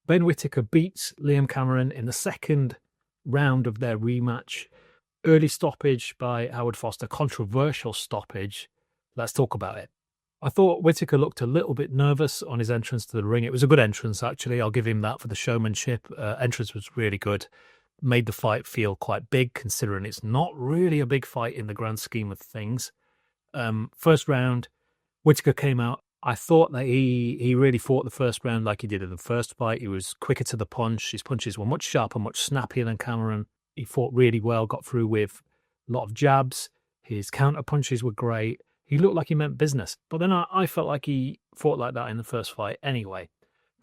Ben Whittaker beats Liam Cameron in the second round of their rematch. Early stoppage by Howard Foster, controversial stoppage. Let's talk about it. I thought Whittaker looked a little bit nervous on his entrance to the ring. It was a good entrance, actually. I'll give him that for the showmanship. Entrance was really good. Made the fight feel quite big, considering it's not really a big fight in the grand scheme of things. First round, Whittaker came out. I thought that he really fought the first round like he did in the first fight. He was quicker to the punch. His punches were much sharper, much snappier than Cameron. He fought really well, got through with a lot of jabs. His counter punches were great. He looked like he meant business. But then I felt like he fought like that in the first fight anyway.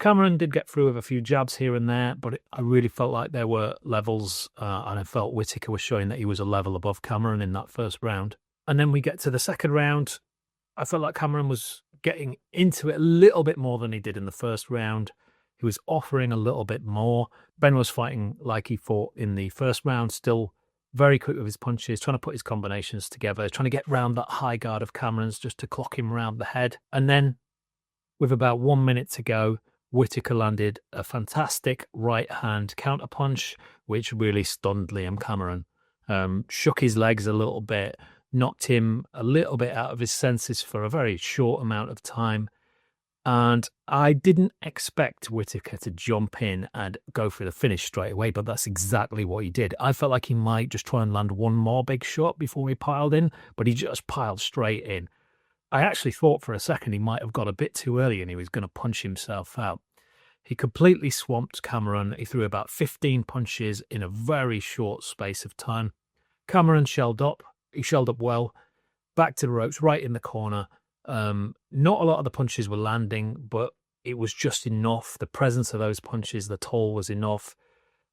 Cameron did get through with a few jabs here and there, but I really felt like there were levels, and I felt Whittaker was showing that he was a level above Cameron in that first round. And then we get to the second round. I felt like Cameron was getting into it a little bit more than he did in the first round. He was offering a little bit more. Ben was fighting like he fought in the first round, still very quick with his punches, trying to put his combinations together, trying to get round that high guard of Cameron's just to clock him round the head. And then, with about 1 minute to go, Whittaker landed a fantastic right-hand counterpunch, which really stunned Liam Cameron. Shook his legs a little bit, knocked him a little bit out of his senses for a very short amount of time. And I didn't expect Whittaker to jump in and go for the finish straight away, but that's exactly what he did. I felt like he might just try and land one more big shot before he piled in, but he just piled straight in. I actually thought for a second he might have got a bit too early and he was going to punch himself out. He completely swamped Cameron. He threw about 15 punches in a very short space of time. Cameron shelled up. He shelled up well. Back to the ropes, right in the corner. Not a lot of the punches were landing, but it was just enough. The presence of those punches, the toll was enough.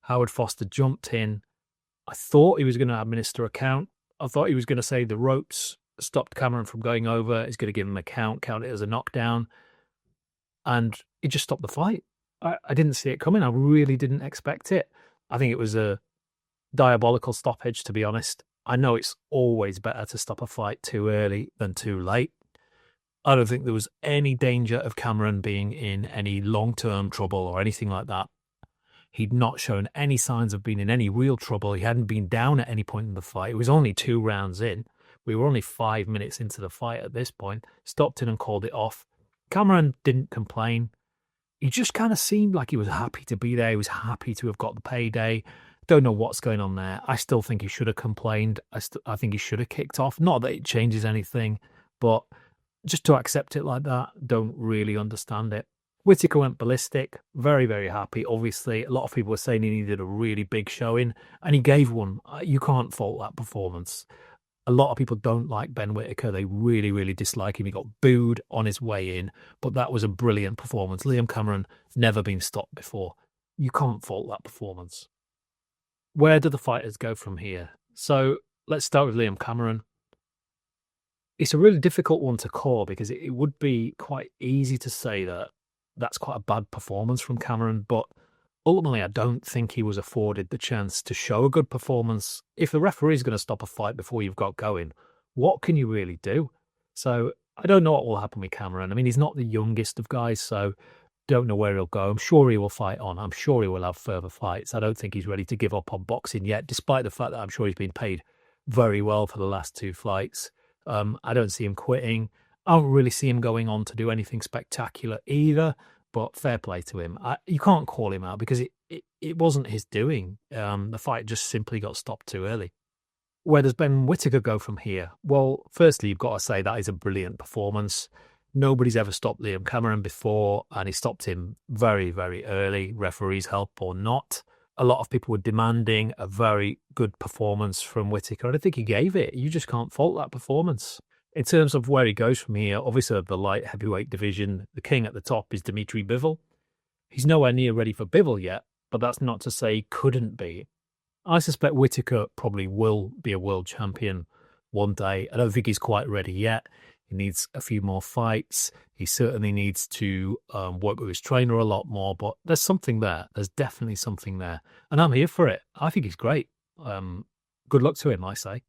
Howard Foster jumped in. I thought he was going to administer a count. I thought he was going to say the ropes stopped Cameron from going over. He's going to give him a count it as a knockdown. And it just stopped the fight. I didn't see it coming. I really didn't expect it. I think it was a diabolical stoppage, to be honest. I know it's always better to stop a fight too early than too late. I don't think there was any danger of Cameron being in any long-term trouble or anything like that. He'd not shown any signs of being in any real trouble. He hadn't been down at any point in the fight. It was only 2 rounds in. We were only 5 minutes into the fight at this point. Stopped in and called it off. Cameron didn't complain. He just kind of seemed like he was happy to be there. He was happy to have got the payday. Don't know what's going on there. I still think he should have complained. I think he should have kicked off. Not that it changes anything, but just to accept it like that, don't really understand it. Whittaker went ballistic. Very, very happy. Obviously, a lot of people were saying he needed a really big showing, and he gave one. You can't fault that performance. A lot of people don't like Ben Whittaker. They really, really dislike him. He got booed on his way in, but that was a brilliant performance. Liam Cameron, never been stopped before. You can't fault that performance. Where do the fighters go from here? So let's start with Liam Cameron. It's a really difficult one to call because it would be quite easy to say that that's quite a bad performance from Cameron, but ultimately I don't think he was afforded the chance to show a good performance. If the referee is going to stop a fight before you've got going, what can you really do? So I don't know what will happen with Cameron. I mean, he's not the youngest of guys, so don't know where he'll go. I'm sure he will fight on. I'm sure he will have further fights. I don't think he's ready to give up on boxing yet, despite the fact that I'm sure he's been paid very well for the last 2 fights. I don't see him quitting. I don't really see him going on to do anything spectacular either, but fair play to him. You can't call him out because it wasn't his doing. The fight just simply got stopped too early. Where does Ben Whittaker go from here? Well, firstly, you've got to say that is a brilliant performance. Nobody's ever stopped Liam Cameron before, and he stopped him very, very early, referee's help or not. A lot of people were demanding a very good performance from Whittaker, and I think he gave it. You just can't fault that performance. In terms of where he goes from here, obviously the light heavyweight division, the king at the top is Dmitry Bivol. He's nowhere near ready for Bivol yet, but that's not to say he couldn't be. I suspect Whittaker probably will be a world champion one day. I don't think he's quite ready yet. He needs a few more fights. He certainly needs to work with his trainer a lot more, but there's something there. There's definitely something there. And I'm here for it. I think he's great. Good luck to him, I say.